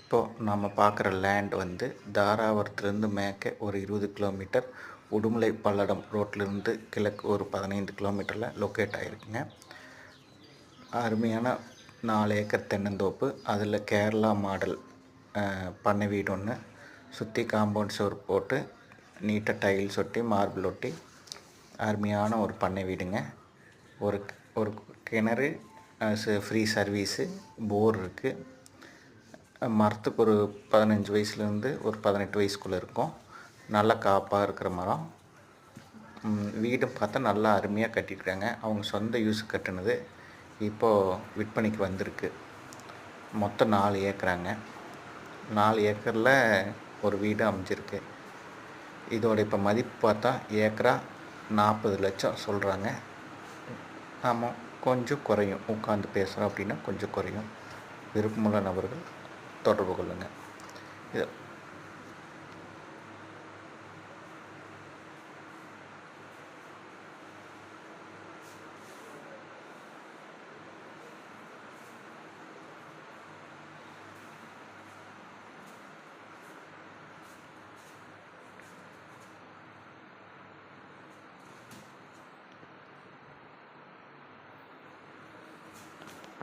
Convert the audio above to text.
இப்போது நம்ம பார்க்குற லேண்ட் வந்து தாராபுரத்துலேருந்து மேற்கே ஒரு 20 கிலோமீட்டர், உடுமலை பல்லடம் ரோட்லேருந்து கிழக்கு ஒரு 15 கிலோமீட்டரில் லொக்கேட் ஆகிருக்குங்க. அருமையான 4 ஏக்கர் தென்னந்தோப்பு. அதில் கேரளா மாடல் பண்ணை வீடு ஒன்று, சுற்றி காம்பவுண்ட் சுவர் போட்டு நீட்டாக டைல்ஸ் ஒட்டி மார்பிள் ஒட்டி அருமையான ஒரு பண்ணை வீடுங்க. ஒரு ஒரு கிணறு, ஃப்ரீ சர்வீஸு, போர் இருக்குது. மரத்துக்கு ஒரு 15 வயசுலேருந்து ஒரு 18 வயசுக்குள்ளே இருக்கும். நல்ல காப்பாக இருக்கிற மரம். வீடும் பார்த்தா நல்லா அருமையாக கட்டியிருக்காங்க. அவங்க சொந்த யூஸ் கட்டினது. இப்போது விற்பனைக்கு வந்திருக்கு. மொத்தம் 4 ஏக்கராங்க. 4 ஏக்கரில் ஒரு வீடு அமைஞ்சிருக்கு. இதோட இப்போ மதிப்பு பார்த்தா ஏக்கரா 40 லட்சம் சொல்கிறாங்க. ஆமாம், கொஞ்சம் குறையும். உட்காந்து பேசுகிறோம் அப்படின்னா கொஞ்சம் குறையும். விருப்பமுள்ள நபர்கள் தொடர்பு கொள்ளுங்கள். இது